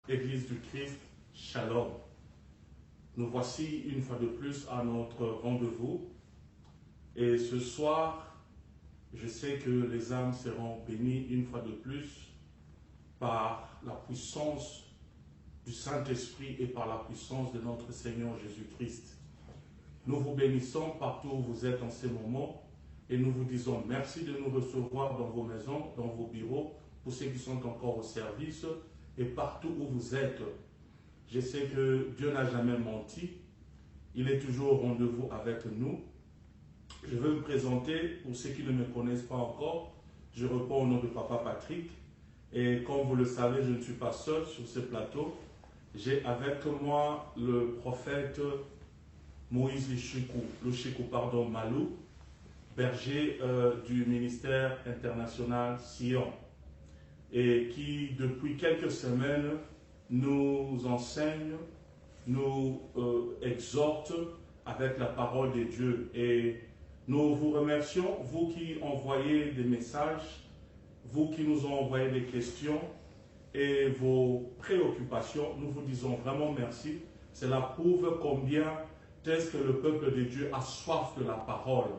Église du Christ, Shalom. Nous voici une fois de plus à notre rendez-vous. Et ce soir, je sais que les âmes seront bénies une fois de plus par la puissance du Saint-Esprit et par la puissance de notre Seigneur Jésus-Christ. Nous vous bénissons partout où vous êtes en ces moments et nous vous disons merci de nous recevoir dans vos maisons, dans vos bureaux, pour ceux qui sont encore au service et partout où vous êtes. Je sais que Dieu n'a jamais menti. Il est toujours au rendez-vous avec nous. Je veux me présenter pour ceux qui ne me connaissent pas encore. Je réponds au nom de Papa Patrick. Et comme vous le savez, je ne suis pas seul sur ce plateau. J'ai avec moi le prophète Moïse Lushiku Malou, berger du ministère international Sion, et qui depuis quelques semaines nous enseigne, nous exhorte avec la parole de Dieu. Et nous vous remercions, vous qui envoyez des messages, vous qui nous ont envoyé des questions et vos préoccupations. Nous vous disons vraiment merci. Cela prouve combien est-ce que le peuple de Dieu a soif de la parole.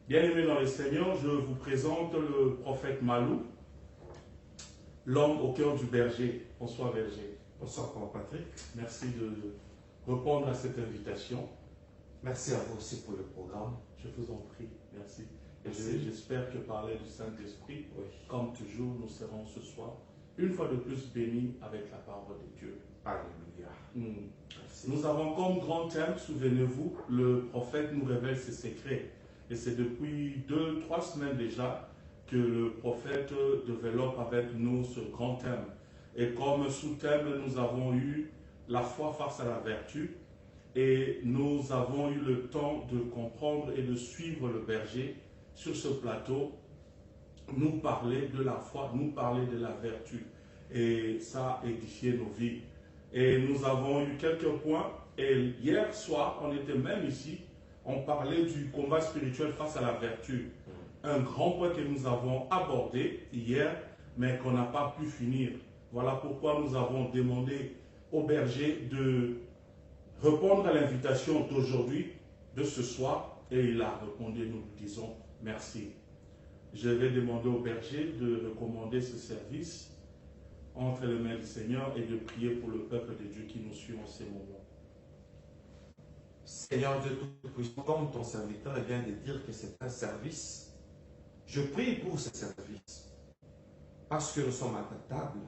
Bien-aimés dans le Seigneur, je vous présente le prophète Malou, l'homme au cœur du berger. Bonsoir berger. Bonsoir Papa Patrick. Merci de répondre à cette invitation. Merci à vous aussi pour le programme. Je vous en prie, merci. Et j'espère que par l'aide du Saint-Esprit, oui, comme toujours, nous serons ce soir, une fois de plus bénis avec la parole de Dieu. Alléluia. Nous avons comme grand thème, souvenez-vous, le prophète nous révèle ses secrets. Et c'est depuis 2-3 semaines déjà que le prophète développe avec nous ce grand thème. Et comme sous-thème, nous avons eu la foi face à la vertu. Et nous avons eu le temps de comprendre et de suivre le berger sur ce plateau, nous parler de la foi, nous parler de la vertu. Et ça a édifié nos vies. Et nous avons eu quelques points. Et hier soir, on était même ici, on parlait du combat spirituel face à la vertu. Un grand point que nous avons abordé hier, mais qu'on n'a pas pu finir. Voilà pourquoi nous avons demandé au berger de répondre à l'invitation d'aujourd'hui, de ce soir, et il a répondu, nous lui disons merci. Je vais demander au berger de recommander ce service entre les mains du Seigneur et de prier pour le peuple de Dieu qui nous suit en ces moments. Seigneur Dieu Tout-Puissant, comme ton serviteur vient de dire que c'est un service, je prie pour ce service, parce que nous sommes à ta table.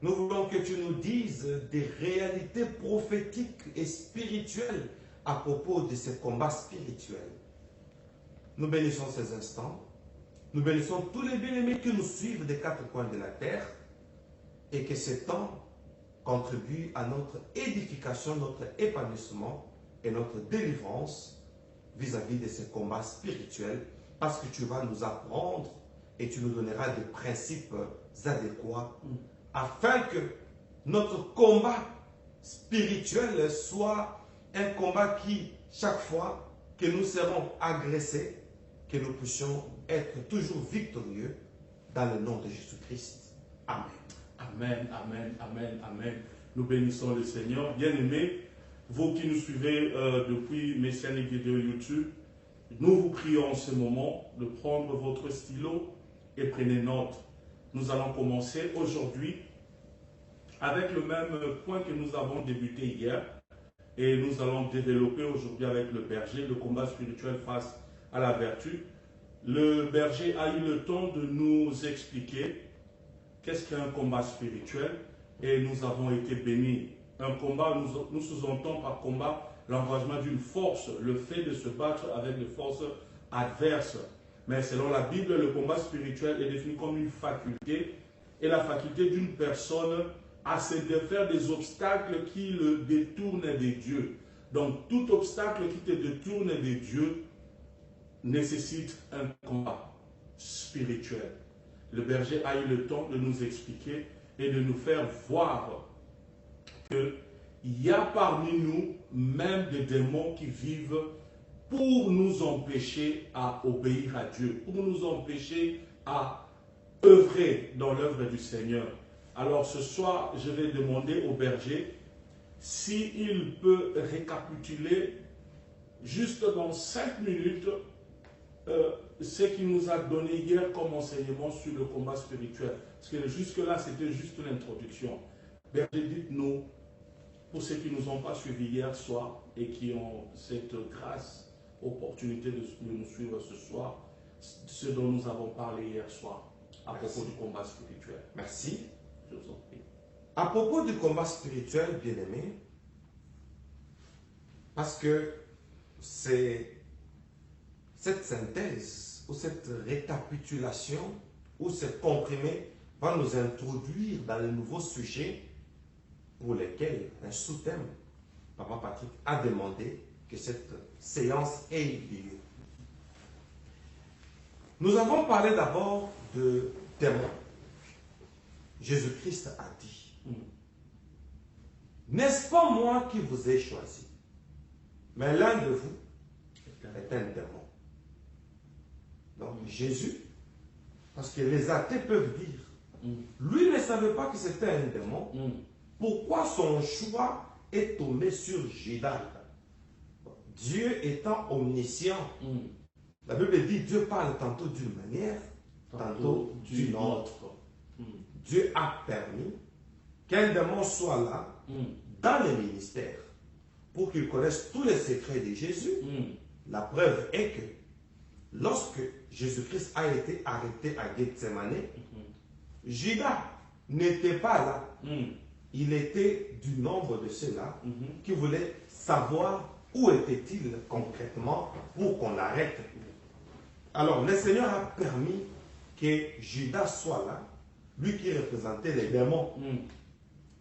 Nous voulons que tu nous dises des réalités prophétiques et spirituelles à propos de ce combat spirituel. Nous bénissons ces instants. Nous bénissons tous les bien-aimés qui nous suivent des quatre coins de la terre et que ce temps contribue à notre édification, notre épanouissement et notre délivrance vis-à-vis de ce combat spirituel, parce que tu vas nous apprendre et tu nous donneras des principes adéquats afin que notre combat spirituel soit un combat qui, chaque fois que nous serons agressés, que nous puissions être toujours victorieux dans le nom de Jésus-Christ. Amen. Amen, amen, amen, amen. Nous bénissons le Seigneur. Bien-aimés, vous qui nous suivez depuis Messianique Vidéo YouTube, nous vous prions en ce moment de prendre votre stylo et prenez note. Nous allons commencer aujourd'hui avec le même point que nous avons débuté hier et nous allons développer aujourd'hui avec le berger, le combat spirituel face à la vertu. Le berger a eu le temps de nous expliquer qu'est-ce qu'un combat spirituel et nous avons été bénis. Un combat, nous sous-entendons par combat l'engagement d'une force, le fait de se battre avec des forces adverses. Mais selon la Bible, le combat spirituel est défini comme une faculté et la faculté d'une personne à se défaire des obstacles qui le détournent de Dieu. Donc tout obstacle qui te détourne de Dieu nécessite un combat spirituel. Le berger a eu le temps de nous expliquer et de nous faire voir qu'il y a parmi nous même des démons qui vivent pour nous empêcher à obéir à Dieu, pour nous empêcher à œuvrer dans l'œuvre du Seigneur. Alors ce soir, je vais demander au berger s'il peut récapituler juste dans 5 minutes ce qu'il nous a donné hier comme enseignement sur le combat spirituel. Parce que jusque-là, c'était juste l'introduction. Berger, dites-nous, pour ceux qui ne nous ont pas suivis hier soir et qui ont cette grâce, opportunité de nous suivre ce soir, ce dont nous avons parlé hier soir à propos du combat spirituel. Merci. Je vous en prie. À propos du combat spirituel, bien-aimé, parce que c'est cette synthèse ou cette récapitulation ou ce comprimé va nous introduire dans le nouveau sujet pour lequel un sous-thème, Papa Patrick a demandé que cette séance ait lieu. Nous avons parlé d'abord de démons. Jésus-Christ a dit, n'est-ce pas moi qui vous ai choisi, mais l'un de vous est un démon. Donc Jésus, parce que les athées peuvent dire, lui ne savait pas que c'était un démon, pourquoi son choix est tombé sur Judas? Dieu étant omniscient, la Bible dit Dieu parle tantôt d'une manière, tantôt d'une autre. Dieu a permis qu'un démon soit là, dans le ministère, pour qu'il connaisse tous les secrets de Jésus. La preuve est que lorsque Jésus-Christ a été arrêté à Gethsemane, Judas n'était pas là. Il était du nombre de ceux-là qui voulaient savoir où était-il concrètement pour qu'on l'arrête. Alors, le Seigneur a permis que Judas soit là, lui qui représentait les démons.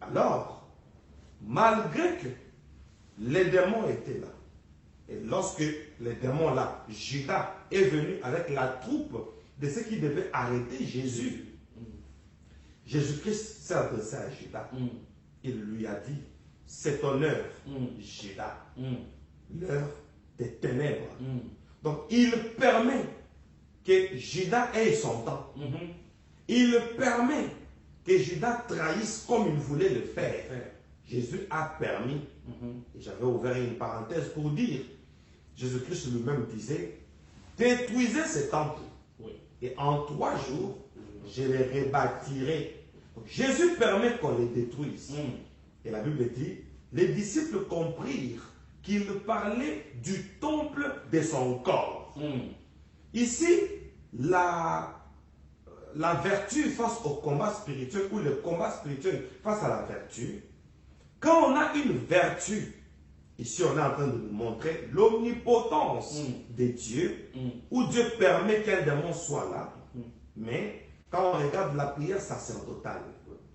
Alors, malgré que les démons étaient là, et lorsque les démons là, Judas est venu avec la troupe de ceux qui devaient arrêter Jésus, Jésus-Christ s'est adressé à Judas. Il lui a dit, c'est ton heure, Judas, l'heure des ténèbres. Donc, il permet que Judas ait son temps. Il permet que Judas trahisse comme il voulait le faire. Jésus a permis, et j'avais ouvert une parenthèse pour dire, Jésus-Christ lui-même disait, détruisez ces temples, et en 3 jours, je les rebâtirai. Donc, Jésus permet qu'on les détruise. Et la Bible dit, les disciples comprirent qu'il parlait du temple de son corps. Ici, la vertu face au combat spirituel ou le combat spirituel face à la vertu, quand on a une vertu, ici on est en train de nous montrer l'omnipotence de Dieu, où Dieu permet qu'un démon soit là, mais quand on regarde la prière sacerdotale,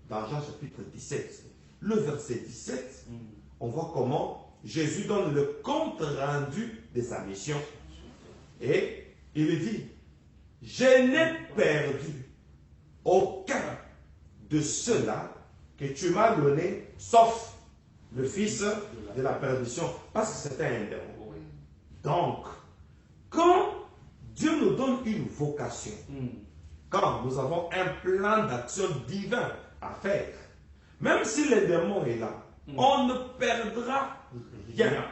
dans Jean chapitre 17, le verset 17, on voit comment Jésus donne le compte rendu de sa mission. Et il dit, je n'ai perdu aucun de ceux-là que tu m'as donné, sauf le fils de la perdition, parce que c'était un démon. Donc, quand Dieu nous donne une vocation, quand nous avons un plan d'action divin à faire, même si le démon est là, on ne perdra rien.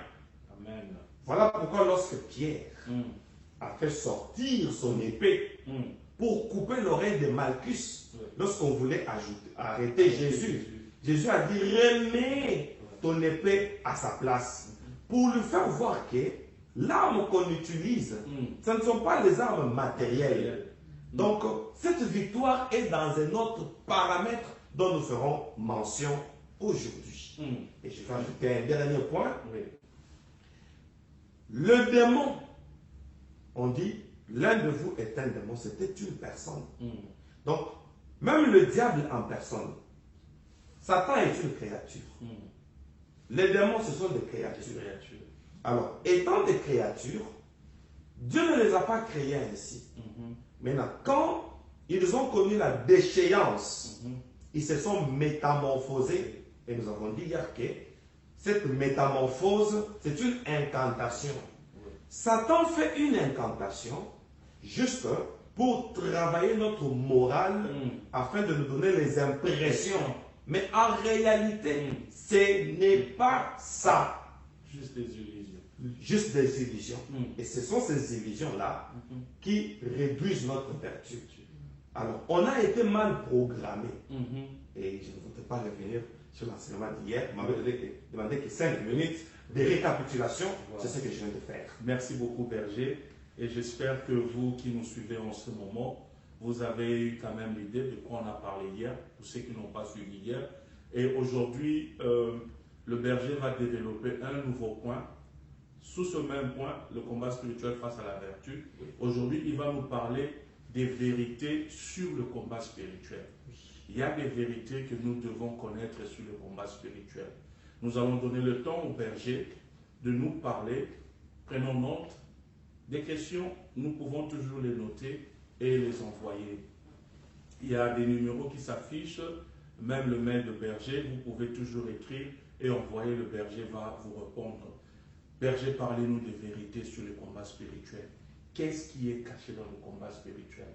Amen. Voilà pourquoi lorsque Pierre a fait sortir son épée pour couper l'oreille de Malchus, lorsqu'on voulait arrêter Jésus, Jésus a dit, remets ton épée à sa place, pour lui faire voir que l'arme qu'on utilise, ce ne sont pas les armes matérielles. Donc, cette victoire est dans un autre paramètre dont nous ferons mention aujourd'hui. Et je vais ajouter un dernier point. Le démon, on dit, l'un de vous est un démon, c'était une personne. Donc, même le diable en personne, Satan est une créature. Les démons, ce sont des créatures. Alors, étant des créatures, Dieu ne les a pas créés ainsi. Maintenant, quand ils ont connu la déchéance, ils se sont métamorphosés. Et nous avons dit hier que cette métamorphose, c'est une incantation. Satan fait une incantation juste pour travailler notre morale afin de nous donner les impressions. Mais en réalité, ce n'est pas ça. Juste des illusions. Juste des illusions. Et ce sont ces illusions-là qui réduisent notre vertu. Alors, on a été mal programmé. Et je ne voudrais pas revenir sur l'enseignement d'hier. Vous m'avez demandé que 5 minutes de récapitulation. Voilà. C'est ce que je viens de faire. Merci beaucoup, Berger. Et j'espère que vous qui nous suivez en ce moment, vous avez eu quand même l'idée de quoi on a parlé hier, pour ceux qui n'ont pas suivi hier. Et aujourd'hui, le berger va développer un nouveau point. Sous ce même point, le combat spirituel face à la vertu. Aujourd'hui, il va nous parler des vérités sur le combat spirituel. Il y a des vérités que nous devons connaître sur le combat spirituel. Nous allons donner le temps au berger de nous parler. Prenons note des questions, nous pouvons toujours les noter et les envoyer. Il y a des numéros qui s'affichent, même le mail de berger, vous pouvez toujours écrire et envoyer, le berger va vous répondre. Berger, parlez-nous des vérités sur le combat spirituel. Qu'est-ce qui est caché dans le combat spirituel?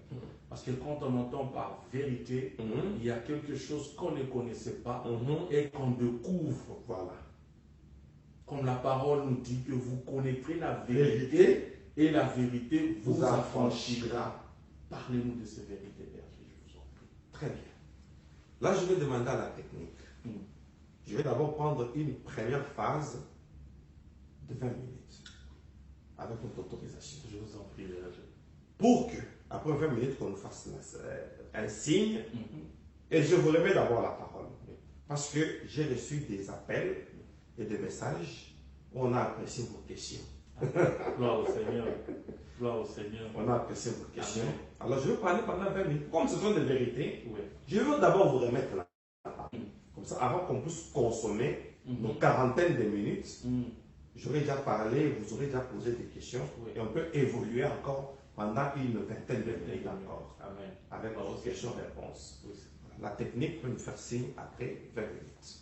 Parce que quand on entend par vérité, il y a quelque chose qu'on ne connaissait pas et qu'on découvre. Voilà. Comme la parole nous dit que vous connaîtrez la vérité et la vérité vous affranchira. Parlez-nous de ces vérités, berger, je vous en prie. Très bien. Là, je vais demander à la technique. Je vais d'abord prendre une première phase de 20 minutes, avec votre autorisation. Je vous en prie, berger. Pour que, après 20 minutes, qu'on nous fasse un signe, et je vous remets d'abord la parole. Parce que j'ai reçu des appels et des messages où on a apprécié vos questions. Gloire au Seigneur. Gloire au Seigneur. On a apprécié vos questions. Amen. Alors, je vais parler pendant 20 minutes. Comme ce sont des vérités, oui, je veux d'abord vous remettre la parole. Comme ça, avant qu'on puisse consommer nos quarantaines de minutes, j'aurais déjà parlé, vous aurez déjà posé des questions, et on peut évoluer encore pendant une vingtaine de minutes encore. Amen. Avec vos questions-réponses. La technique peut nous faire signe après 20 minutes.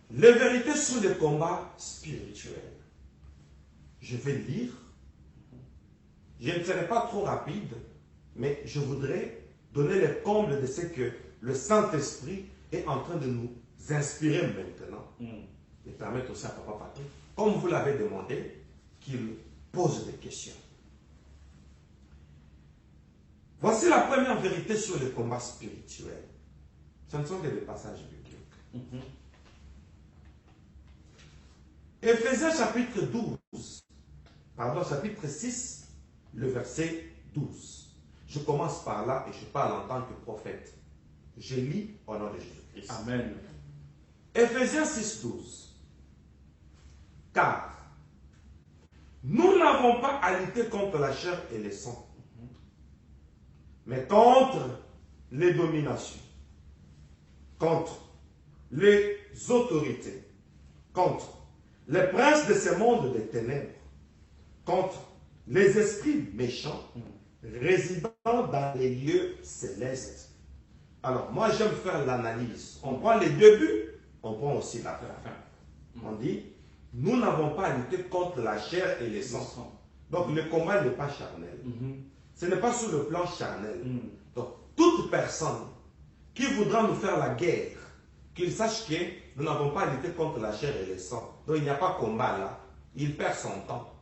Les vérités sur le combat spirituel. Je vais lire. Je ne serai pas trop rapide, mais je voudrais donner les combles de ce que le Saint-Esprit est en train de nous inspirer maintenant. Et permettre aussi à Papa Patrick, comme vous l'avez demandé, qu'il pose des questions. Voici la première vérité sur le combat spirituel. Ce ne sont que des passages bibliques. Éphésiens chapitre 12, chapitre 6, le verset 12. Je commence par là et je parle en tant que prophète. Je lis au nom de Jésus-Christ. Amen. Éphésiens 6, 12. Car nous n'avons pas à lutter contre la chair et le sang, mais contre les dominations, contre les autorités, contre les princes de ce monde des ténèbres, contre les esprits méchants résidant dans les lieux célestes. Alors, moi, j'aime faire l'analyse. On prend les débuts, on prend aussi la fin. On dit, nous n'avons pas à lutter contre la chair et le sang. Donc, le combat n'est pas charnel. Ce n'est pas sur le plan charnel. Donc, toute personne qui voudra nous faire la guerre, qu'il sache que nous n'avons pas à lutter contre la chair et le sang. Donc, il n'y a pas de combat là. Il perd son temps.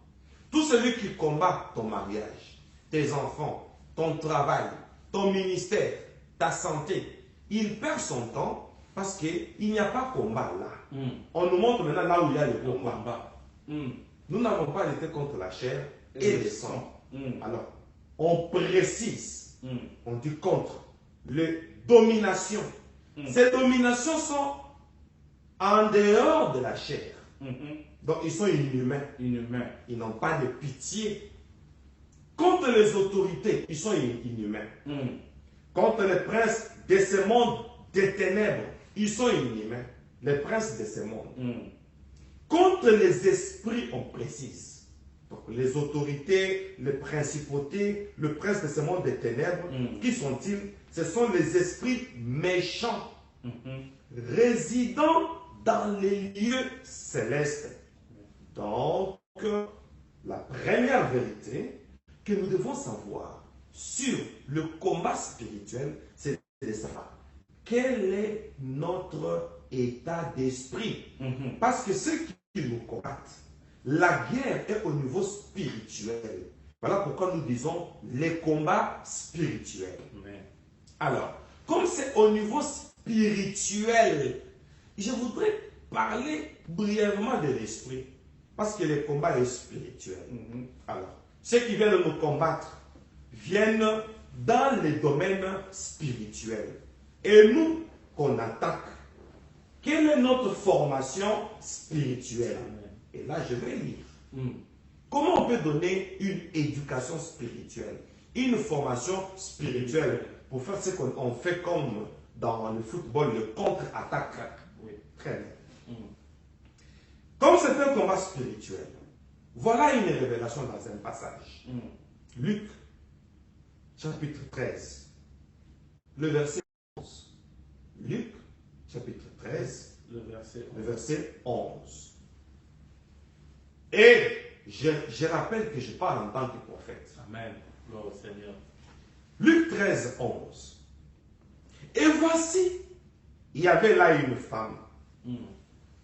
Tout celui qui combat ton mariage, tes enfants, ton travail, ton ministère, ta santé, il perd son temps parce qu'il n'y a pas de combat là. On nous montre maintenant là où il y a le combat. Nous n'avons pas à lutter contre la chair et le sang. Alors, on précise, on dit contre les dominations. Ces dominations sont en dehors de la chair. Donc, ils sont inhumains. Ils n'ont pas de pitié. Contre les autorités, ils sont inhumains. Contre les princes de ce monde des ténèbres, ils sont inhumains. Les princes de ce monde. Contre les esprits, on précise. Donc, les autorités, les principautés, le prince de ce monde des ténèbres, qui sont-ils? Ce sont les esprits méchants, résidant dans les lieux célestes. Donc, la première vérité, que nous devons savoir sur le combat spirituel, c'est de savoir quel est notre état d'esprit. Parce que ceux qui nous combattent, la guerre est au niveau spirituel. Voilà pourquoi nous disons les combats spirituels. Alors, comme c'est au niveau spirituel, je voudrais parler brièvement de l'esprit. Parce que le combat est spirituel. Alors, ceux qui viennent nous combattre viennent dans les domaines spirituels. Et nous, qu'on attaque, quelle est notre formation spirituelle? Et là, je vais lire. Comment on peut donner une éducation spirituelle, une formation spirituelle pour faire ce qu'on fait comme dans le football, le contre-attaque? Oui, très bien. Comme c'est un combat spirituel, voilà une révélation dans un passage. Luc, chapitre 13, le verset 11. Luc, chapitre 13, le verset 11. Et je rappelle que je parle en tant que prophète. Amen. Gloire au Seigneur. Luc 13, 11. Et voici, il y avait là une femme,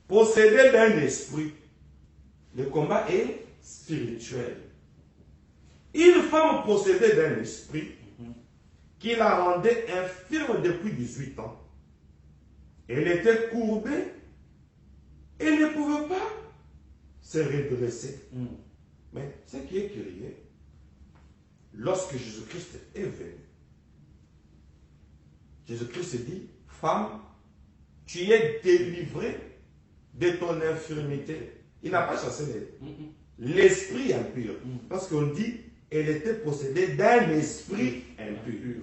possédée d'un esprit. Le combat est spirituel. Une femme possédée d'un esprit qui la rendait infirme depuis 18 ans. Elle était courbée et ne pouvait pas se redresser. Mais ce qui est curieux, lorsque Jésus-Christ est venu, Jésus-Christ dit, femme, tu es délivrée de ton infirmité. Il n'a pas chassé l'esprit impur. Parce qu'on dit, elle était possédée d'un esprit impur.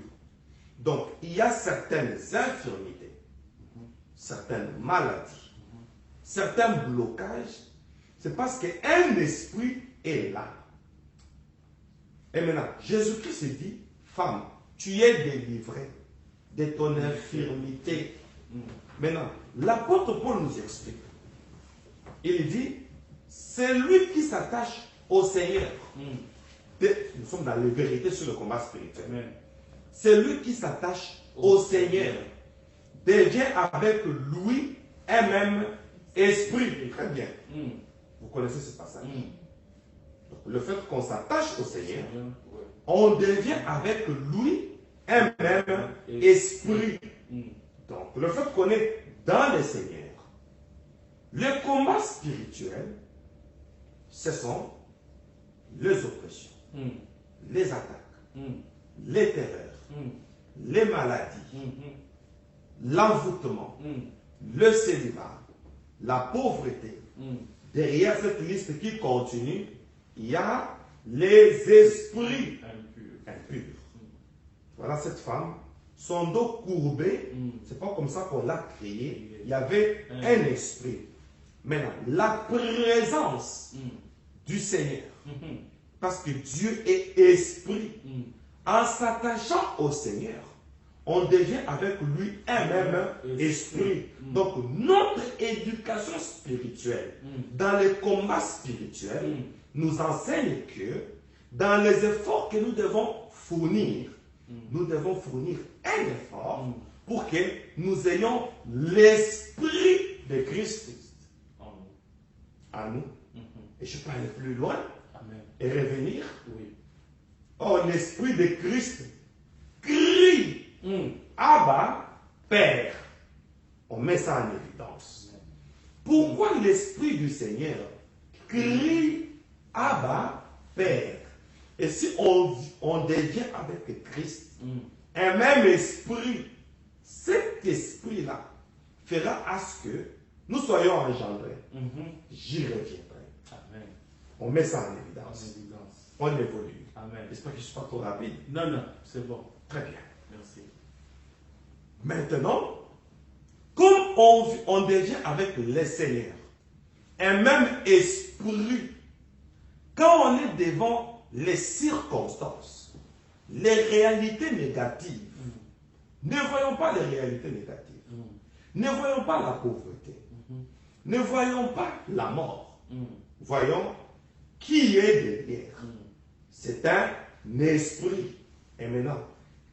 Donc, il y a certaines infirmités, certaines maladies, certains blocages. C'est parce qu'un esprit est là. Et maintenant, Jésus-Christ dit, femme, tu es délivrée de ton infirmité. Maintenant, l'apôtre Paul nous explique. Il dit, c'est lui qui s'attache au Seigneur. Nous sommes dans les vérités sur le combat spirituel. C'est lui qui s'attache au Seigneur. Devient avec lui un même esprit. Très bien. Vous connaissez ce passage. Donc, le fait qu'on s'attache au Seigneur, on devient avec lui un même esprit. Donc, le fait qu'on est dans le Seigneur, le combat spirituel, ce sont les oppressions, les attaques, les terreurs, les maladies, l'envoûtement, le célibat, la pauvreté. Derrière cette liste qui continue, il y a les esprits impurs. Voilà cette femme, son dos courbé, c'est pas comme ça qu'on l'a créé, il y avait un esprit. Maintenant, la présence du Seigneur, parce que Dieu est esprit, en s'attachant au Seigneur, on devient avec lui un même esprit. Donc, notre éducation spirituelle, dans les combats spirituels, nous enseigne que dans les efforts que nous devons fournir, nous devons fournir un effort pour que nous ayons l'esprit de Christ en nous. Et je peux aller plus loin et revenir. Oh, l'esprit de Christ crie Abba, Père. On met ça en évidence. Pourquoi l'esprit du Seigneur crie Abba, Père? Et si on devient avec Christ, un même esprit, cet esprit-là fera à ce que nous soyons engendrés. J'y reviendrai. Amen. On met ça en évidence. On évolue. J'espère que je ne suis pas trop rapide. Non, non, c'est bon. Très bien. Merci. Maintenant, comme on devient avec le Seigneur, un même esprit, quand on est devant les circonstances, les réalités négatives, ne voyons pas les réalités négatives. Ne voyons pas la pauvreté. Ne voyons pas la mort. Voyons qui est derrière. C'est un esprit. Et maintenant,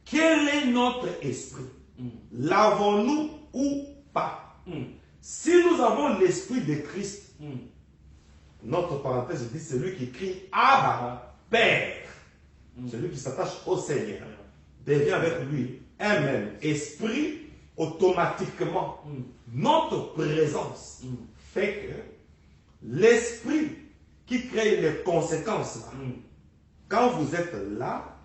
quel est notre esprit? L'avons-nous ou pas? Si nous avons l'esprit de Christ, notre parenthèse dit celui qui crie Abba, Père. Celui qui s'attache au Seigneur devient avec lui un même esprit. Automatiquement, notre présence fait que l'esprit qui crée les conséquences, quand vous êtes là,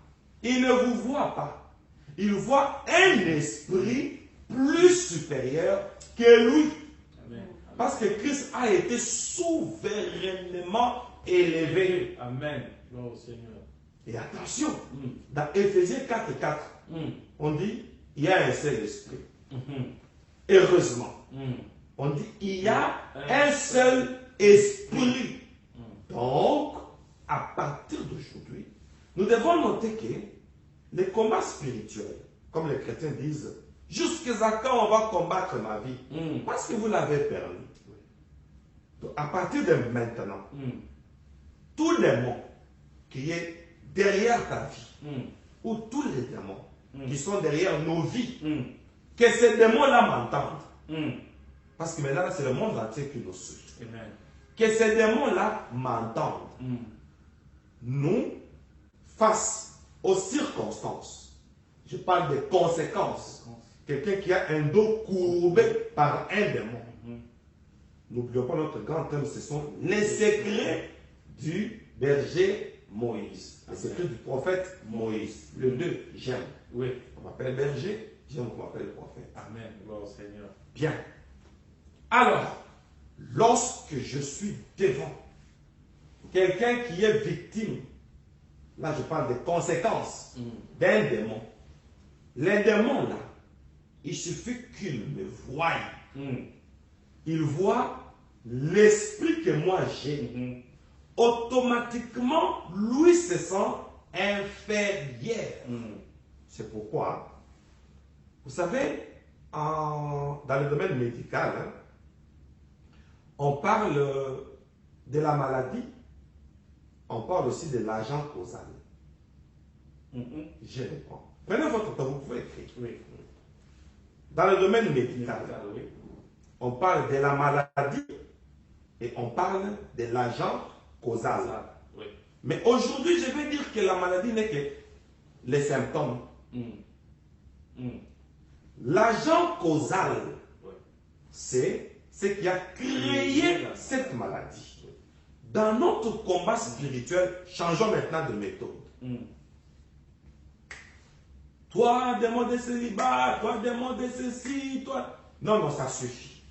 il ne vous voit pas. Il voit un esprit plus supérieur que lui. Amen. Parce que Christ a été souverainement élevé. Amen. Gloire au Seigneur. Et attention, dans Éphésiens 4:4, on dit il y a un seul esprit. Heureusement, on dit il y a un seul esprit. Donc, à partir d'aujourd'hui, nous devons noter que les combats spirituels, comme les chrétiens disent, jusqu'à quand on va combattre ma vie? Parce que vous l'avez permis. Donc, à partir de maintenant, tous les démons qui sont derrière ta vie, ou tous les démons qui sont derrière nos vies, que ces démons-là m'entendent. Parce que maintenant, c'est le monde entier qui nous suit. Amen. Que ces démons-là m'entendent. Nous, face aux circonstances, je parle des conséquences. Quelqu'un qui a un dos courbé par un démon. N'oublions pas notre grand thème, ce sont les secrets du berger Moïse. Les secrets du prophète Moïse. Le 2, j'aime. Oui. On m'appelle berger. J'aime qu'on m'appelle le prophète. Amen. Gloire au Seigneur. Bien. Alors, lorsque je suis devant quelqu'un qui est victime, là je parle des conséquences d'un démon. Les démons là, il suffit qu'il me voie. Il voit l'esprit que moi j'ai. Automatiquement, lui se sent inférieur. C'est pourquoi, vous savez, dans le domaine médical, on parle de la maladie, on parle aussi de l'agent causal. Je réponds. Prenez votre temps, vous pouvez écrire. Oui. Dans le domaine médical, on parle de la maladie et on parle de l'agent causal. Oui. Mais aujourd'hui, je vais dire que la maladie n'est que les symptômes. L'agent causal, c'est ce qui a créé cette maladie. Dans notre combat spirituel, changeons maintenant de méthode. Toi, démon de célibat, toi, démon de ceci, toi. Non, ça suffit.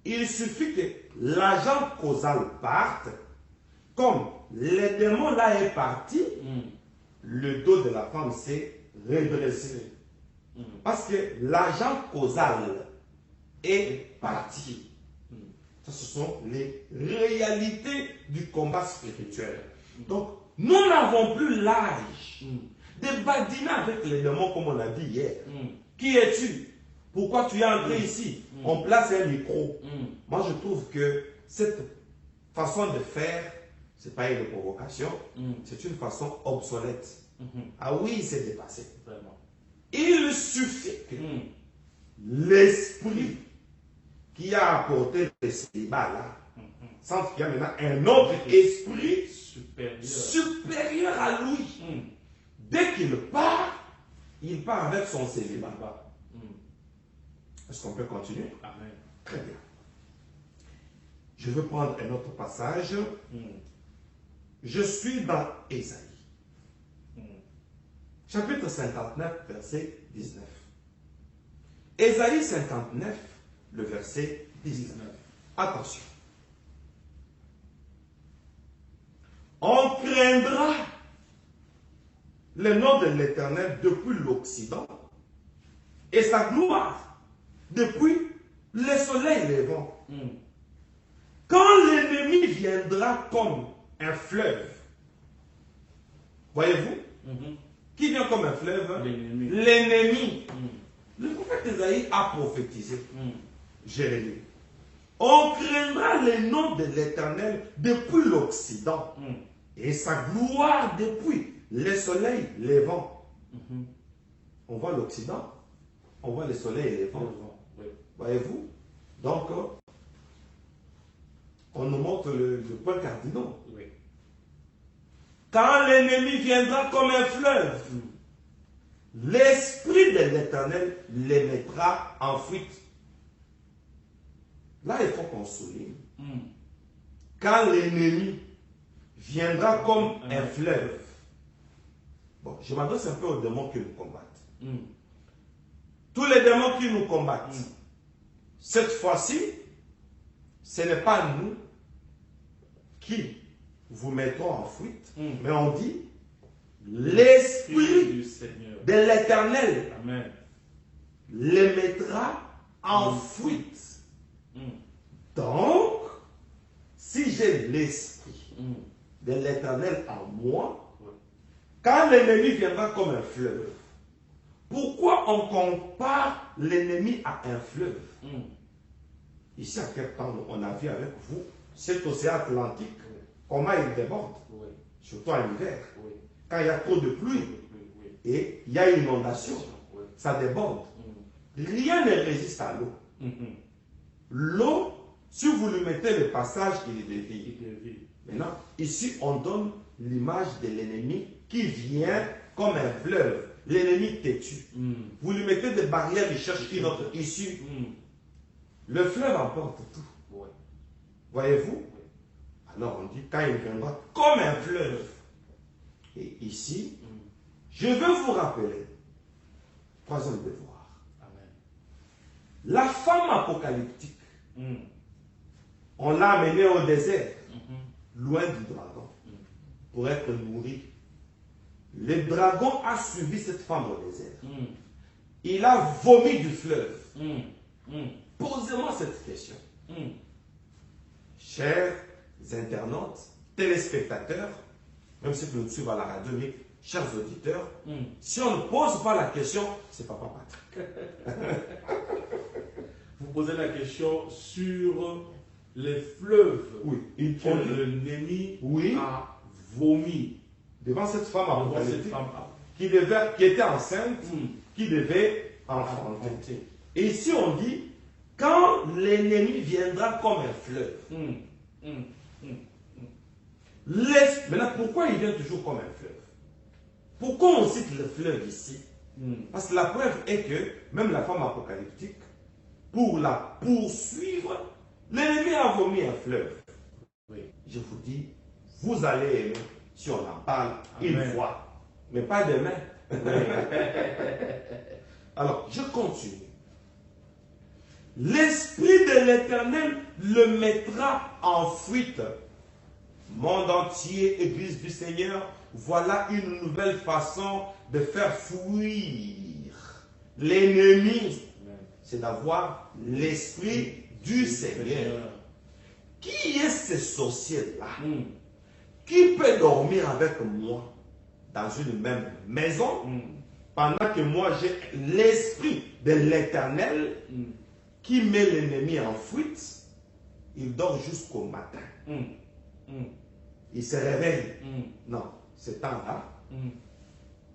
Il suffit que l'agent causal parte, comme le démon là est parti, le dos de la femme s'est redressé. Parce que l'agent causal est parti. Ça, ce sont les réalités du combat spirituel. Donc, nous n'avons plus l'âge de badiner avec les démons comme on l'a dit hier. Qui es-tu? Pourquoi tu es entré ici? On place un micro. Moi, je trouve que cette façon de faire, ce n'est pas une provocation, c'est une façon obsolète. Ah oui, c'est dépassé. Vraiment. Il suffit que l'esprit qui a apporté le célibat là, sans qu'il y a maintenant un autre esprit supérieur à lui. Dès qu'il part avec son célibat. Est-ce qu'on peut continuer? Amen. Très bien. Je veux prendre un autre passage. Je suis dans Ésaïe. Chapitre 59, verset 19. Ésaïe 59, le verset 19. Attention. On craindra le nom de l'Éternel depuis l'Occident et sa gloire depuis le soleil levant. Quand l'ennemi viendra comme un fleuve, voyez-vous, qui vient comme un fleuve? L'ennemi. Le prophète Ésaïe a prophétisé. Jérémie. On craindra le nom de l'Éternel depuis l'Occident et sa gloire depuis le soleil levant. On voit l'Occident, on voit le soleil levant. Oui. Voyez-vous? Donc, on nous montre le point cardinal. Oui. Quand l'ennemi viendra comme un fleuve, l'Esprit de l'Éternel les mettra en fuite. Là, il faut qu'on souligne. Quand l'ennemi viendra comme un fleuve. Bon, je m'adresse un peu aux démons qui nous combattent. Tous les démons qui nous combattent, cette fois-ci, ce n'est pas nous qui vous mettons en fuite, mais on dit l'Esprit du Seigneur de l'Éternel Amen. les mettra en fuite. Donc, si j'ai l'Esprit de l'Éternel en moi, quand l'ennemi viendra comme un fleuve, pourquoi on compare l'ennemi à un fleuve? Ici, à quel temps on a vu avec vous cet océan Atlantique, comment il déborde, surtout en hiver, quand il y a trop de pluie et il y a une inondation, ça déborde. Rien ne résiste à l'eau. L'eau, si vous lui mettez le passage, il dévie. Maintenant, ici, on donne l'image de l'ennemi qui vient comme un fleuve. L'ennemi têtu. Vous lui mettez des barrières, il cherche une autre issue. Le fleuve emporte tout. Voyez-vous? Alors on dit, quand il viendra comme un fleuve. Et ici, je veux vous rappeler, troisième devoir. La femme apocalyptique, on l'a amenée au désert, loin du dragon, pour être nourrie. Le dragon a suivi cette femme au désert. Il a vomi du fleuve. Posez-moi cette question. Chers internautes, téléspectateurs, même ceux qui nous suivent à la radio, mais chers auditeurs, si on ne pose pas la question, c'est Papa Patrick. Vous posez la question sur les fleuves que l'ennemi a vomi devant cette femme apocalyptique qui était enceinte, qui devait enfanter. Et ici on dit, quand l'ennemi viendra comme un fleuve. Maintenant, pourquoi il vient toujours comme un fleuve? Pourquoi on cite le fleuve ici? Parce que la preuve est que même la femme apocalyptique, pour la poursuivre, l'ennemi a vomi un fleuve. Je vous dis, vous allez aimer si on en parle une fois, mais pas demain. Alors, je continue. L'Esprit de l'Éternel le mettra en fuite. Monde entier, Église du Seigneur, voilà une nouvelle façon de faire fuir l'ennemi. C'est d'avoir l'Esprit du Seigneur. Qui est ce sorcier-là? Qui peut dormir avec moi dans une même maison pendant que moi j'ai l'Esprit de l'Éternel qui met l'ennemi en fuite? Il dort jusqu'au matin. Il se réveille. Non, ce temps-là,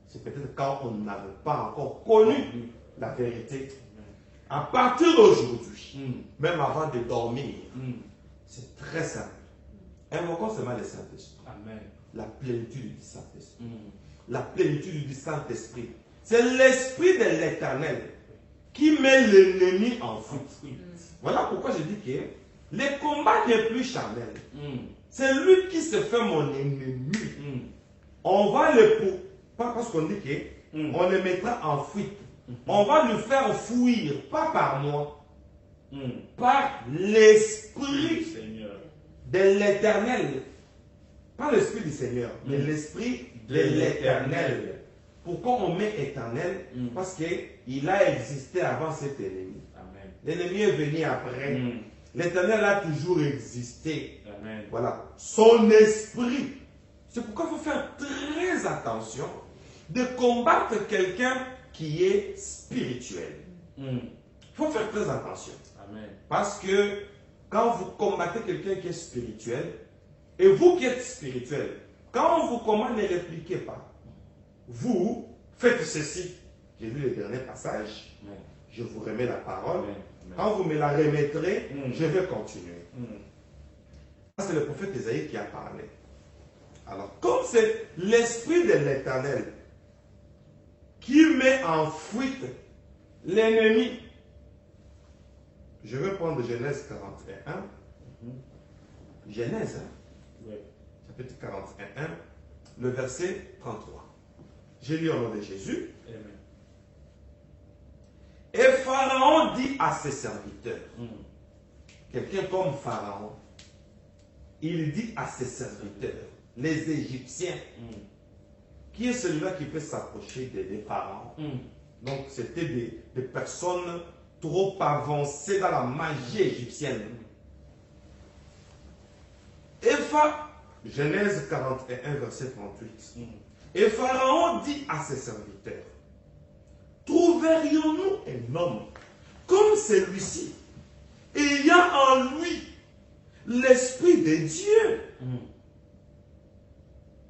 c'est peut-être quand on n'avait pas encore connu la vérité. À partir d'aujourd'hui, même avant de dormir, c'est très simple. Invoquons seulement le Saint-Esprit. La plénitude du Saint-Esprit. La plénitude du Saint-Esprit. C'est l'Esprit de l'Éternel qui met l'ennemi en fuite. Voilà pourquoi je dis que le combat n'est plus charnel. C'est lui qui se fait mon ennemi. On va le... Pas parce qu'on dit qu'on le mettra en fuite. On va le faire fuir, pas par moi, par l'Esprit de l'Éternel. Pas l'Esprit du Seigneur, mais l'Esprit de l'Éternel. Pourquoi on met éternel? Parce qu'il a existé avant cet ennemi. L'ennemi est venu après. L'Éternel a toujours existé. Voilà. Son esprit. C'est pourquoi il faut faire très attention de combattre quelqu'un qui est spirituel. Il faut faire très attention. Parce que quand vous combattez quelqu'un qui est spirituel, et vous qui êtes spirituel, quand on vous commande, ne répliquez pas. Vous faites ceci. J'ai lu le dernier passage. Je vous remets la parole. Quand vous me la remettrez, je vais continuer. C'est le prophète Isaïe qui a parlé. Alors, comme c'est l'Esprit de l'Éternel qui met en fuite l'ennemi, je vais prendre Genèse 41. Genèse, chapitre 41, le verset 33. J'ai lu au nom de Jésus. Amen. Et Pharaon dit à ses serviteurs, quelqu'un comme Pharaon, il dit à ses serviteurs, les Égyptiens, qui est celui-là qui peut s'approcher des pharaons. Donc c'était des personnes trop avancées dans la magie égyptienne. Genèse 41, verset 38. Et Pharaon dit à ses serviteurs, trouverions-nous un homme comme celui-ci, ayant en lui l'Esprit de Dieu?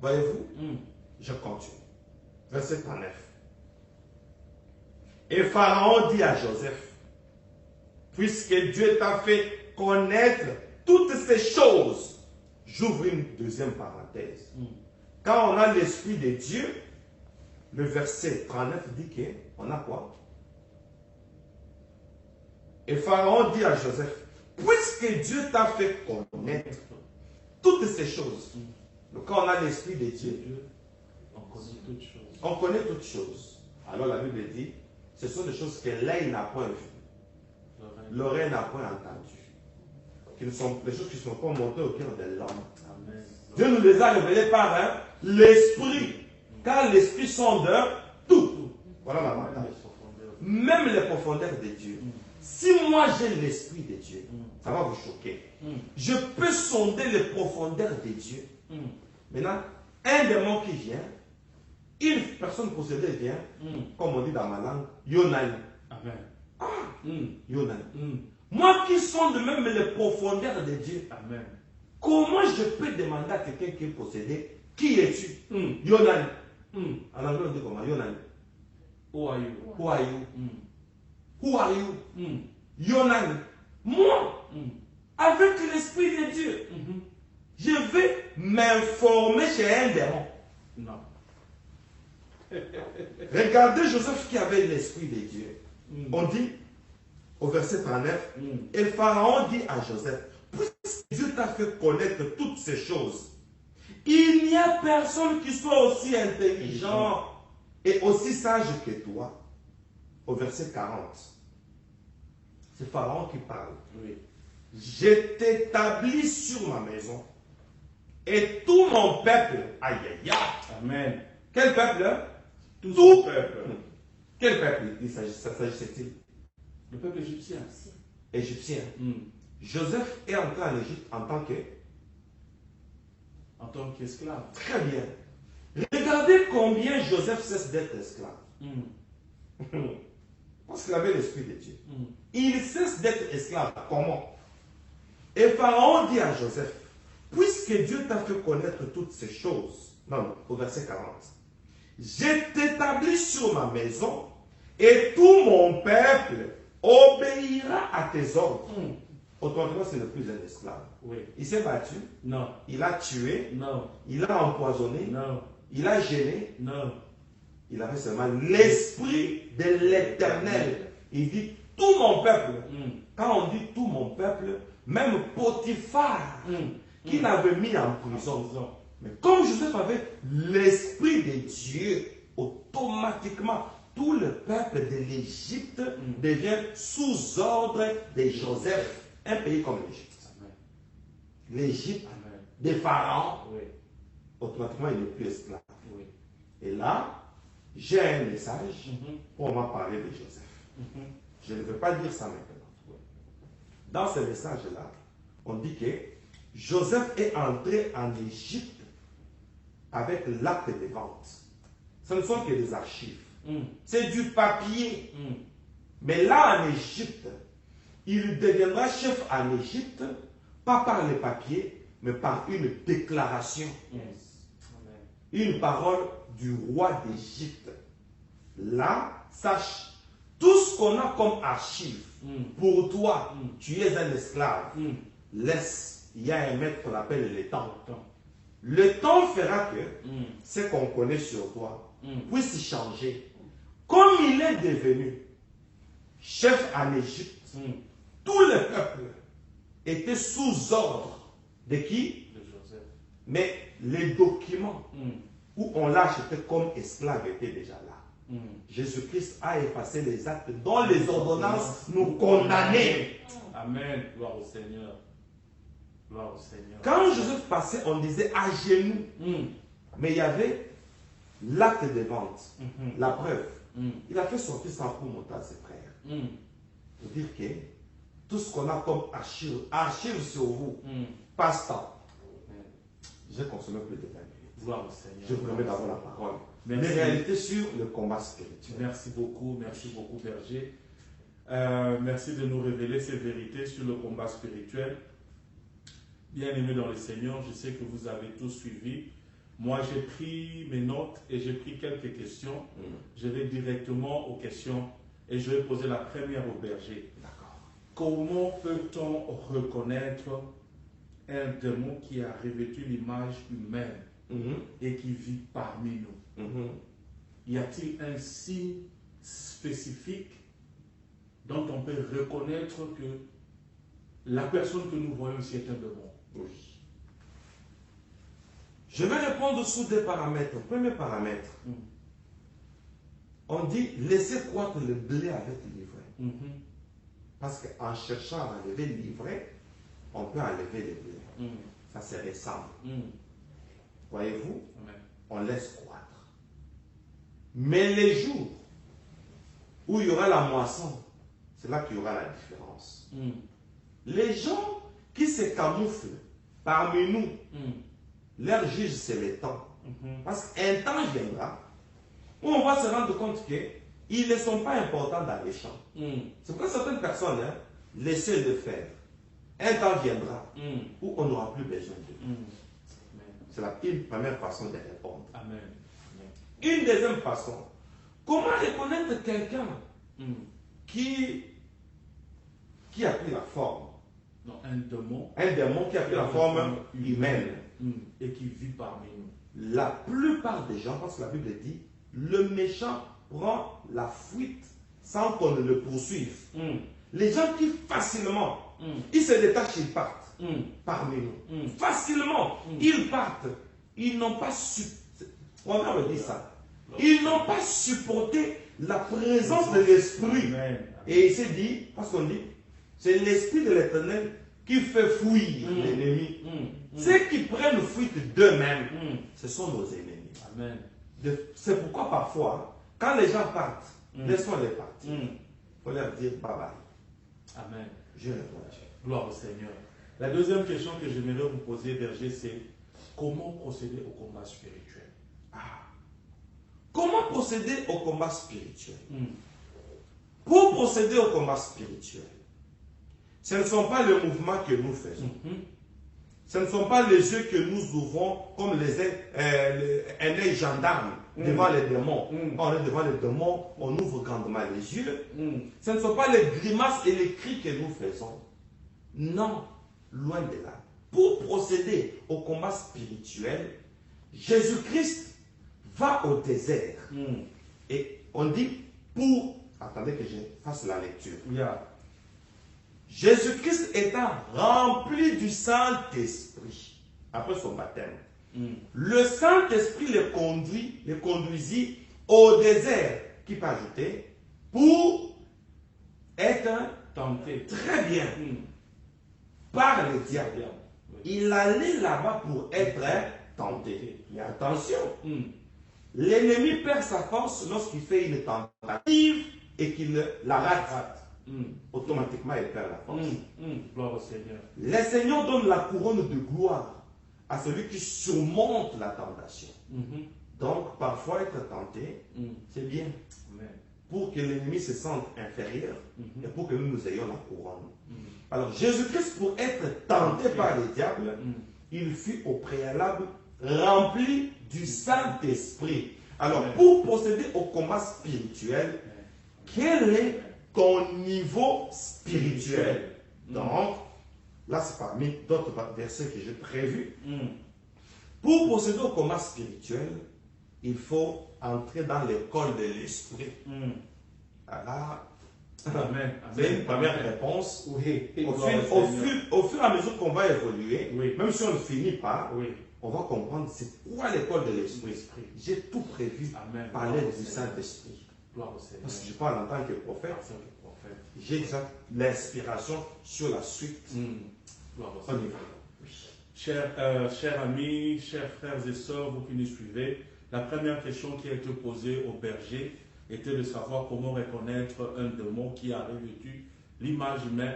Voyez-vous? Je continue. Verset 39. Et Pharaon dit à Joseph, puisque Dieu t'a fait connaître toutes ces choses, j'ouvre une deuxième parenthèse. Quand on a l'Esprit de Dieu, le verset 39 dit qu'on a quoi? Et Pharaon dit à Joseph, puisque Dieu t'a fait connaître toutes ces choses, donc quand on a l'Esprit de Dieu, on connaît toutes choses. On connaît toutes choses. Alors la Bible dit, ce sont des choses que l'œil n'a point vues, l'oreille n'a point entendues, qui sont des choses qui ne sont pas montées au cœur de l'homme. Dieu nous les a révélées par l'Esprit, car l'Esprit sonde tout. Voilà la bataille. Même les profondeurs de Dieu. Si moi j'ai l'Esprit de Dieu, ça va vous choquer. Je peux sonder les profondeurs de Dieu. Maintenant, un démon qui vient, une personne possédée vient, comme on dit dans ma langue, Yonan. Amen. Yonan. Moi qui sonde même les profondeurs de Dieu, Amen. comment je peux demander à quelqu'un qui est possédé, qui es-tu? Yonan. En anglais on dit comment? Yonan. Who are you? Who are you? Who are you? Yonan. Moi, avec l'Esprit de Dieu, je vais m'informer chez un démon. Non. Regardez Joseph qui avait l'Esprit de Dieu. On dit au verset 39, et Pharaon dit à Joseph, puisque Dieu t'a fait connaître toutes ces choses, il n'y a personne qui soit aussi intelligent et aussi sage que toi. Au verset 40, c'est Pharaon qui parle. Oui. Je t'établis sur ma maison et tout mon peuple. Aïe aïe aïe. Amen. Quel peuple? Tout peuple. Quel peuple s'agissait-il? Le peuple égyptien. Égyptien. Joseph est entré en Égypte en tant que... En tant qu'esclave. Très bien. Regardez combien Joseph cesse d'être esclave. Parce qu'il avait l'Esprit de Dieu. Il cesse d'être esclave. Comment? Et Pharaon dit à Joseph, puisque Dieu t'a fait connaître toutes ces choses, non, au verset 40, je t'établis sur ma maison et tout mon peuple obéira à tes ordres. Autrement, ce n'est plus un esclave. Oui. Il s'est battu. Non. Il a tué. Non. Il a empoisonné. Non. Il a gêné. Non. Il avait seulement l'Esprit de l'Éternel. Il dit tout mon peuple. Quand on dit tout mon peuple, même Potiphar, qui l'avait mis en prison. Mais comme Joseph avait l'Esprit de Dieu, automatiquement, tout le peuple de l'Égypte devient sous ordre de Joseph. Un pays comme l'Égypte. L'Égypte, des pharaons, automatiquement il n'est plus esclave. Et là, j'ai un message pour m'en parler de Joseph. Je ne veux pas dire ça maintenant. Dans ce message-là, on dit que Joseph est entré en Égypte avec l'acte de vente. Ce ne sont que des archives. C'est du papier. Mais là, en Égypte, il deviendra chef en Égypte, pas par les papiers, mais par une déclaration. une parole du roi d'Égypte. Là, sache, tout ce qu'on a comme archive, pour toi, tu es un esclave. Laisse, il y a un maître qu'on appelle le temps. Le temps fera que ce qu'on connaît sur toi puisse changer. Comme il est devenu chef en Égypte, tout le peuple était sous ordre de qui? De Joseph. Mais les documents où on l'a acheté comme esclave étaient déjà là. Jésus-Christ a effacé les actes dont les ordonnances nous condamnaient. Amen. Gloire au Seigneur. Gloire au Seigneur. Quand Joseph passait, on disait à genoux. Mais il y avait l'acte de vente, la preuve. Il a fait sortir ça pour monter à ses frères. Pour dire que tout ce qu'on a comme archive sur vous, passe-temps. J'ai consommé plus de 20 minutes. Gloire au Seigneur. Je vous remets d'abord la parole. Merci. Les réalités sur le combat spirituel. Merci beaucoup, Berger. Merci de nous révéler ces vérités sur le combat spirituel. Bien-aimés dans le Seigneur, je sais que vous avez tous suivi. Moi, j'ai pris mes notes et j'ai pris quelques questions. Je vais directement aux questions et je vais poser la première au berger. D'accord. Comment peut-on reconnaître un démon qui a revêtu l'image humaine et qui vit parmi nous? Y a-t-il un signe spécifique dont on peut reconnaître que la personne que nous voyons ici est un démon? Oui. Je vais répondre sous deux paramètres. Premier paramètre, on dit laissez croître le blé avec l'ivraie. Parce qu'en cherchant à enlever l'ivraie, on peut enlever le blé. Ça se ressemble. Voyez-vous, on laisse croître. Mais les jours où il y aura la moisson, c'est là qu'il y aura la différence. Les gens qui se camouflent parmi nous, leur juge, c'est le temps. Parce qu'un temps viendra où on va se rendre compte qu'ils ne sont pas importants dans les champs. C'est pourquoi certaines personnes, laissez le faire. Un temps viendra où on n'aura plus besoin de lui. C'est la première façon de répondre. Amen. Une deuxième façon, comment reconnaître quelqu'un qui a pris la forme? Non, un démon. Un démon qui a pris la forme humaine. Et qui vit parmi nous. La plupart des gens, parce que la Bible dit, le méchant prend la fuite sans qu'on ne le poursuive. Les gens qui facilement, ils se détachent, ils partent parmi nous. Facilement, ils partent. Ils n'ont pas on va me dire ça. Ils n'ont pas supporté la présence de l'esprit. Et il s'est dit, parce qu'on dit, c'est l'esprit de l'Éternel qui fait fuir l'ennemi. Ceux qui prennent fuite d'eux-mêmes, ce sont nos ennemis. Amen. C'est pourquoi parfois, quand les gens partent, laissons les partir. Il faut leur dire bye bye. Amen. Je réponds à Dieu. Gloire au Seigneur. La deuxième question que j'aimerais vous poser, berger, c'est comment procéder au combat spirituel? Comment procéder au combat spirituel? Pour procéder au combat spirituel, ce ne sont pas les mouvements que nous faisons. Ce ne sont pas les yeux que nous ouvrons comme un œil gendarme devant les démons. Quand on est devant les démons, on ouvre grandement les yeux. Ce ne sont pas les grimaces et les cris que nous faisons. Non, loin de là. Pour procéder au combat spirituel, Jésus-Christ va au désert. Et on dit pour... Attendez que je fasse la lecture. Jésus-Christ étant rempli du Saint-Esprit après son baptême. Le Saint-Esprit le conduisit au désert, qui peut ajouter, pour être tenté. Très bien. Par le diable. Il allait là-bas pour être tenté. Mais attention, l'ennemi perd sa force lorsqu'il fait une tentative et qu'il la rate. Automatiquement, il perd la force. Gloire au Seigneur. Le Seigneur donne la couronne de gloire à celui qui surmonte la tentation. Donc, parfois, être tenté, c'est bien. Amen. Pour que l'ennemi se sente inférieur et pour que nous ayons la couronne. Alors, Jésus-Christ, pour être tenté par le diable, il fut au préalable remplis du Saint-Esprit. Alors, pour procéder au combat spirituel, quel est ton niveau spirituel? Donc, là, c'est parmi d'autres versets que j'ai prévus. Pour procéder au combat spirituel, il faut entrer dans l'école de l'esprit. Là, c'est une première réponse. Oui. Au fur et à mesure qu'on va évoluer, Oui. même si on ne finit pas, Oui. on va comprendre c'est quoi l'école de l'esprit. J'ai tout prévu Amen. par l'aide du Saint-Esprit. Gloire au Seigneur. Parce que je parle en tant que prophète, En tant que prophète. j'ai déjà l'inspiration sur la suite. Gloire au On y Seigneur. va. Chers amis, chers frères et sœurs, vous qui nous suivez, la première question qui a été posée au berger était de savoir comment reconnaître un démon qui a revêtu l'image humaine,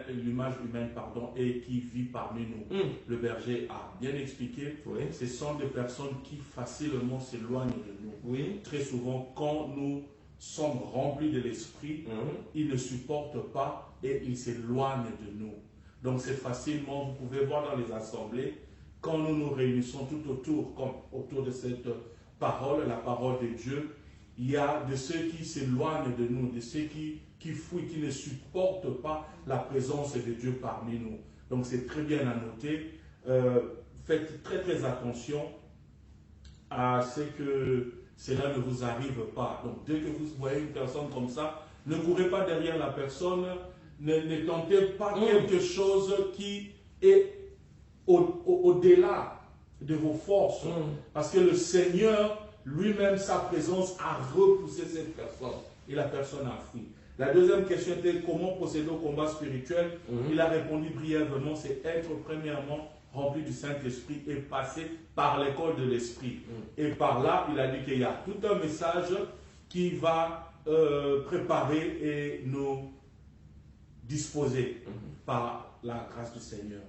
et qui vit parmi nous. Le berger a bien expliqué, ce sont des personnes qui facilement s'éloignent de nous. Très souvent, quand nous sommes remplis de l'esprit, ils ne supportent pas et ils s'éloignent de nous. Donc c'est facilement, vous pouvez voir dans les assemblées, quand nous nous réunissons tout autour, comme autour de cette parole, la parole de Dieu, il y a de ceux qui s'éloignent de nous, de ceux qui fuient, qui ne supportent pas la présence de Dieu parmi nous. Donc c'est très bien à noter. Faites très très attention à ce que cela ne vous arrive pas. Donc dès que vous voyez une personne comme ça, ne courez pas derrière la personne, ne tentez pas quelque chose qui est au-delà de vos forces. Parce que le Seigneur lui-même, sa présence a repoussé cette personne et la personne a fui. La deuxième question était comment procéder au combat spirituel. Il a répondu brièvement, c'est être premièrement rempli du Saint-Esprit et passer par l'école de l'Esprit. Et par là, il a dit qu'il y a tout un message qui va préparer et nous disposer par la grâce du Seigneur.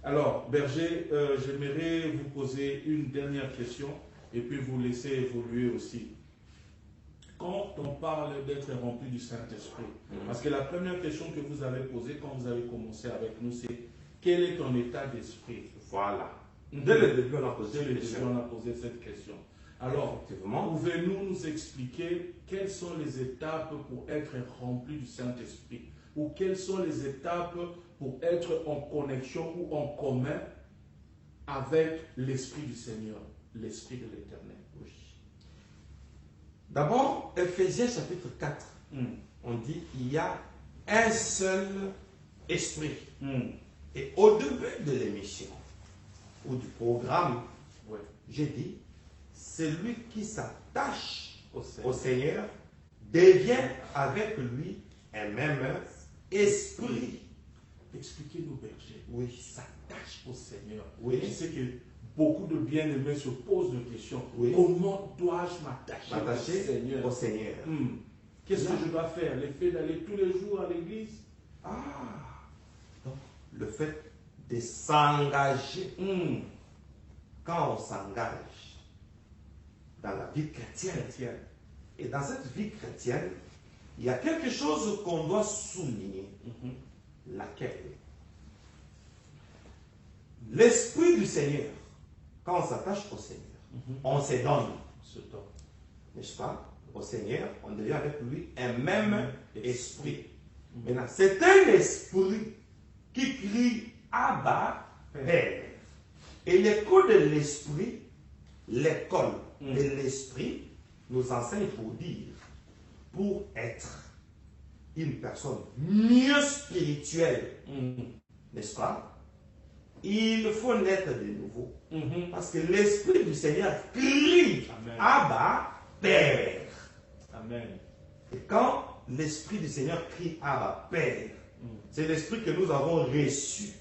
Alors, berger, j'aimerais vous poser une dernière question et puis vous laisser évoluer aussi. Quand on parle d'être rempli du Saint-Esprit, parce que la première question que vous avez posée quand vous avez commencé avec nous, c'est quel est ton état d'esprit? Voilà. Dès le début, on a posé cette question. Alors, pouvez-vous nous expliquer quelles sont les étapes pour être rempli du Saint-Esprit? Ou quelles sont les étapes pour être en connexion ou en commun avec l'Esprit du Seigneur, l'Esprit de l'Éternel? D'abord, Ephésiens chapitre 4, on dit il y a un seul esprit. Et au début de l'émission ou du programme, j'ai dit, celui qui s'attache au Seigneur devient avec lui un même esprit. Expliquez-nous, berger. Oui. S'attache au Seigneur. Oui. Je sais que beaucoup de bien-aimés se posent des questions. Oui. Comment dois-je m'attacher au Seigneur? Qu'est-ce que je dois faire? Le fait d'aller tous les jours à l'église? Donc, le fait de s'engager. Quand on s'engage dans la vie chrétienne, et dans cette vie chrétienne, il y a quelque chose qu'on doit souligner. Laquelle? L'Esprit du Seigneur. Quand on s'attache au Seigneur, on se donne. N'est-ce pas? Au Seigneur, on devient avec lui un même esprit. Maintenant, c'est un esprit qui crie Abba, Père. Et l'école de l'esprit, l'école de l'esprit nous enseigne pour dire, pour être une personne mieux spirituelle, n'est-ce pas? Il faut naître de nouveau. Parce que l'Esprit du Seigneur crie Abba, Père. Amen. Et quand l'Esprit du Seigneur crie Abba, Père, c'est l'Esprit que nous avons reçu.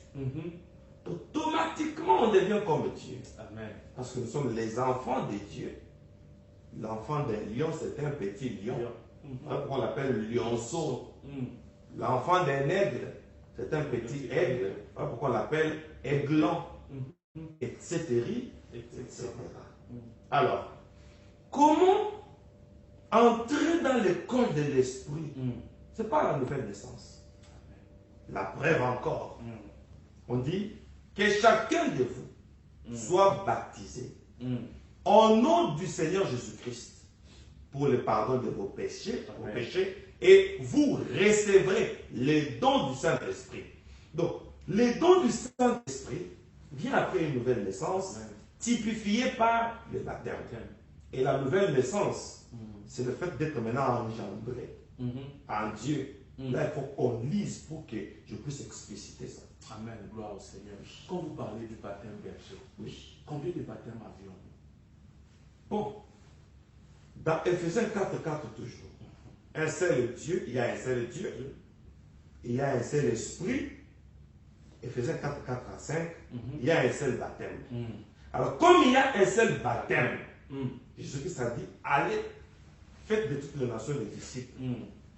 Automatiquement, on devient comme Dieu. Amen. Parce que nous sommes les enfants de Dieu. L'enfant d'un lion, c'est un petit lion. On l'appelle le lionceau. L'enfant d'un aigle, c'est un petit aigle. Pourquoi on l'appelle aiglon, etc. Alors, comment entrer dans l'école de l'esprit? Ce n'est pas la nouvelle naissance. La preuve encore. On dit que chacun de vous soit baptisé Au nom du Seigneur Jésus-Christ, pour le pardon de vos péchés, et vous recevrez les dons du Saint-Esprit. Donc, les dons du Saint-Esprit viennent après une nouvelle naissance, typifiée par le baptême. Et la nouvelle naissance, c'est le fait d'être maintenant engendré en Dieu. Là, il faut qu'on lise pour que je puisse expliciter ça. Amen, gloire au Seigneur. Quand vous parlez du baptême berger, combien de baptêmes avions-nous? Bon, dans Ephésiens 4:4 toujours, un seul Dieu, il y a un seul Dieu, il y a un seul Esprit. Ephésiens 4:4-5, il y a un seul baptême. Alors, comme il y a un seul baptême, Jésus-Christ a dit, allez, faites de toutes les nations des disciples,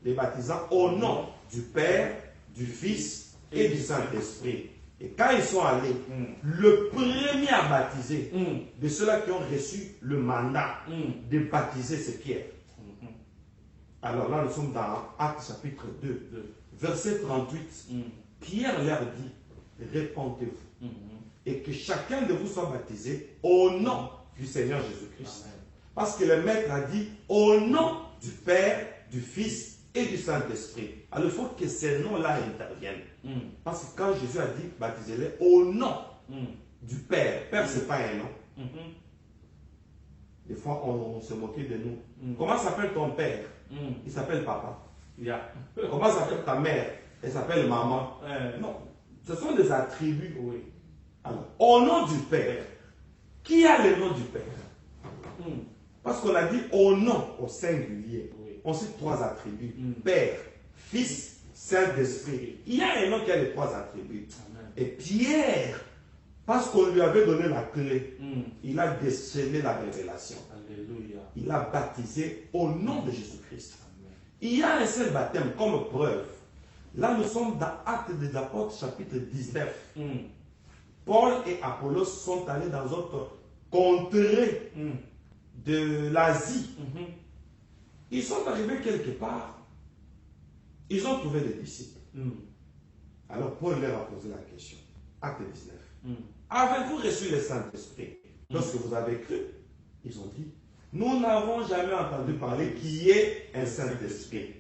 les baptisant au nom du Père, du Fils et du Saint-Esprit. Et quand ils sont allés, le premier à baptiser de ceux-là qui ont reçu le mandat de baptiser, c'est Pierre. Alors là, nous sommes dans Actes chapitre 2, verset 38. Pierre leur dit, répentez-vous et que chacun de vous soit baptisé au nom du Seigneur Jésus-Christ. Parce que le Maître a dit, au nom du Père, du Fils et du Saint-Esprit. Alors il faut que ces noms-là interviennent. Parce que quand Jésus a dit, baptisez-les au nom du Père. Père, ce n'est pas un nom. Des fois, on se moquait de nous. Comment s'appelle ton père? Il s'appelle papa. Comment s'appelle ta mère? Elle s'appelle maman. Non, ce sont des attributs. Alors, au nom du Père, qui a le nom du Père? Parce qu'on a dit au nom, au singulier. On cite trois attributs. Père, Fils, Saint-Esprit. Il y a un nom qui a les trois attributs. Et Pierre, parce qu'on lui avait donné la clé, il a décelé la révélation. Alléluia. Il a baptisé au nom de Jésus-Christ. Il y a un seul baptême comme preuve. Là, nous sommes dans Actes des Apôtres, chapitre 19. Paul et Apollos sont allés dans d'autres contrées de l'Asie. Ils sont arrivés quelque part. Ils ont trouvé des disciples. Alors Paul leur a posé la question. Acte 19. Avez-vous reçu le Saint-Esprit lorsque vous avez cru? Ils ont dit, nous n'avons jamais entendu parler qu'il y ait un Saint-Esprit.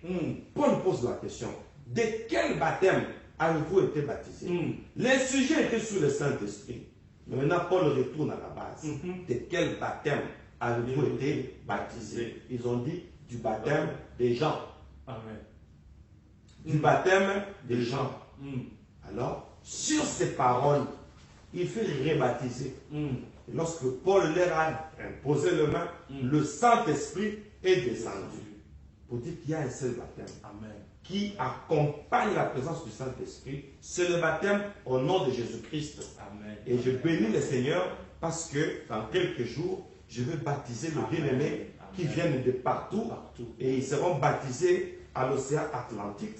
Paul pose la question. De quel baptême avez-vous été baptisé? Les sujets étaient sur le Saint-Esprit. Mais maintenant, Paul retourne à la base. De quel baptême avez-vous été baptisé? Ils ont dit du baptême des gens. Amen. Du baptême des gens. Alors, sur ces paroles, il fait rebaptiser. Et lorsque Paul leur a imposé le main, le Saint-Esprit est descendu. Pour dire qu'il y a un seul baptême. Amen. Qui accompagne la présence du Saint-Esprit, c'est le baptême au nom de Jésus-Christ. Et je bénis le Seigneur parce que dans quelques jours, je vais baptiser les bien-aimés qui viennent de partout, et ils seront baptisés à l'océan Atlantique.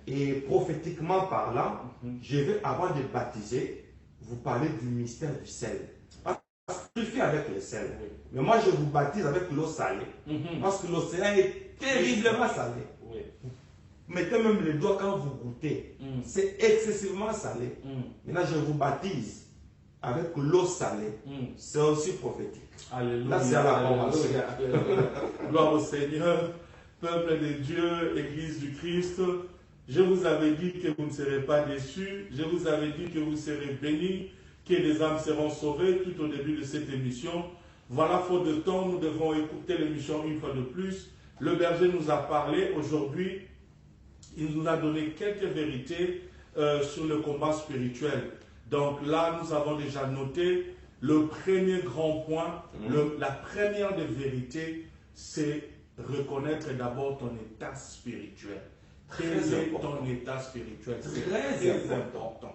Et prophétiquement parlant, je vais, avant de baptiser, vous parler du mystère du sel. Parce que je fais avec le sel. Mais moi, je vous baptise avec l'eau salée. Parce que l'océan est terriblement salé. Mettez même les doigts quand vous goûtez. C'est excessivement salé. Maintenant, je vous baptise avec l'eau salée. C'est aussi prophétique. Alléluia. Là, c'est à la convention. Gloire au Seigneur, peuple de Dieu, Église du Christ. Je vous avais dit que vous ne serez pas déçus. Je vous avais dit que vous serez bénis, que les âmes seront sauvées tout au début de cette émission. Voilà, faute de temps, nous devons écouter l'émission une fois de plus. Le berger nous a parlé aujourd'hui. Il nous a donné quelques vérités sur le combat spirituel. Donc là, nous avons déjà noté le premier grand point, la première des vérités, c'est reconnaître d'abord ton état spirituel. Quel est ton état spirituel? C'est très important.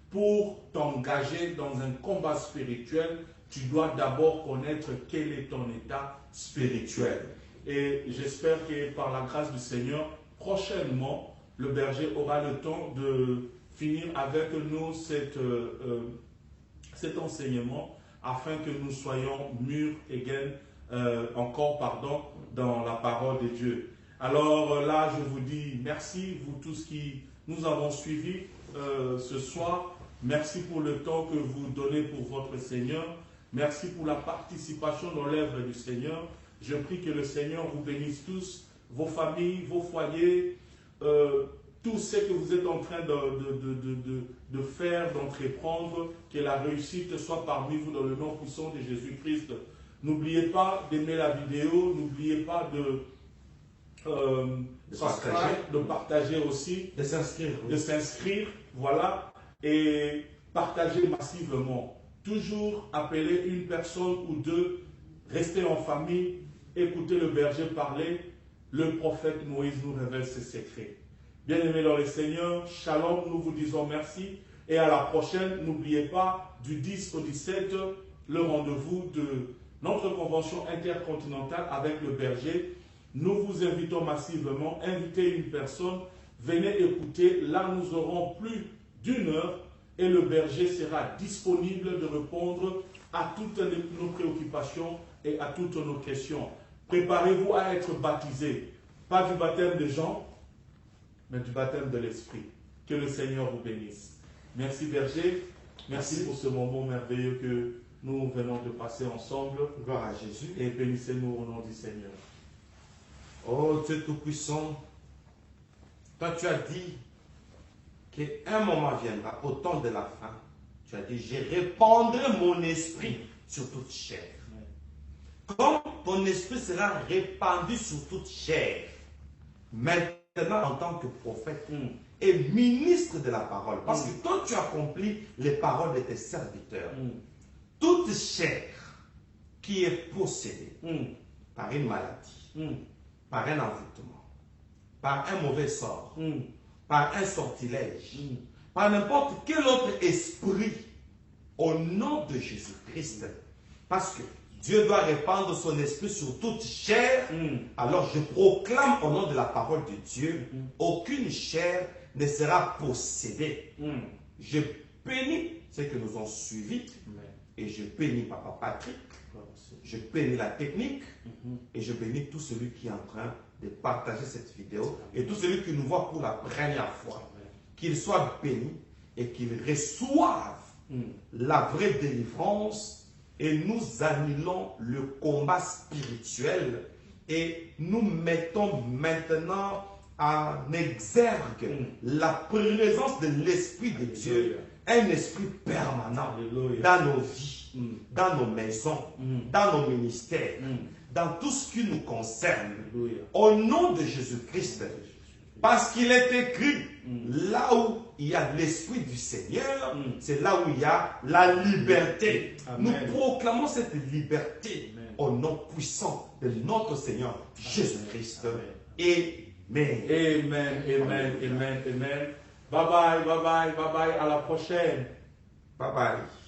Pour t'engager dans un combat spirituel, tu dois d'abord connaître quel est ton état spirituel. Et j'espère que par la grâce du Seigneur, prochainement, le berger aura le temps de finir avec nous cet enseignement afin que nous soyons mûrs et dans la parole de Dieu. Alors là, je vous dis merci, vous tous qui nous avons suivis ce soir. Merci pour le temps que vous donnez pour votre Seigneur. Merci pour la participation dans l'œuvre du Seigneur. Je prie que le Seigneur vous bénisse tous, vos familles, vos foyers, tout ce que vous êtes en train de faire, d'entreprendre, que la réussite soit parmi vous dans le nom puissant de Jésus-Christ. N'oubliez pas d'aimer la vidéo, n'oubliez pas de partager aussi, de s'inscrire, de s'inscrire, voilà, et partager massivement. Toujours appeler une personne ou deux, rester en famille, écouter le berger parler. Le prophète Moïse nous révèle ses secrets. Bien-aimés dans le Seigneur, shalom, nous vous disons merci et à la prochaine. N'oubliez pas, du 10 au 17, le rendez-vous de notre convention intercontinentale avec le berger. Nous vous invitons massivement, invitez une personne, venez écouter. Là, nous aurons plus d'1 heure et le berger sera disponible de répondre à toutes nos préoccupations et à toutes nos questions. Préparez-vous à être baptisé, pas du baptême de Jean, mais du baptême de l'Esprit. Que le Seigneur vous bénisse. Merci berger, merci pour ce moment merveilleux que nous venons de passer ensemble. Gloire à Jésus. Et bénissez-nous au nom du Seigneur. Oh Dieu Tout-Puissant, toi tu as dit qu'un moment viendra, au temps de la fin, tu as dit, je répandrai mon esprit sur toute chair. Comme ton esprit sera répandu sur toute chair, maintenant en tant que prophète et ministre de la parole, parce que toi tu accomplis les paroles de tes serviteurs, toute chair qui est possédée par une maladie, par un envoûtement, par un mauvais sort, par un sortilège, par n'importe quel autre esprit, au nom de Jésus-Christ, parce que Dieu doit répandre son esprit sur toute chair, alors je proclame au nom de la parole de Dieu, aucune chair ne sera possédée. Je bénis ceux que nous ont suivis, et je bénis Papa Patrick, je bénis la technique, et je bénis tout celui qui est en train de partager cette vidéo, et tout celui qui nous voit pour la première fois, qu'il soit béni, et qu'il reçoive la vraie délivrance, et nous annulons le combat spirituel, et nous mettons maintenant en exergue la présence de l'Esprit de Dieu, un esprit permanent dans nos vies, dans nos maisons, dans nos ministères, dans tout ce qui nous concerne, au nom de Jésus-Christ. Parce qu'il est écrit, là où il y a l'Esprit du Seigneur, c'est là où il y a la liberté. Amen. Nous proclamons cette liberté au nom puissant de notre Seigneur Jésus-Christ. Amen. Amen, amen, amen, amen. Bye bye, bye bye, bye bye. À la prochaine. Bye bye.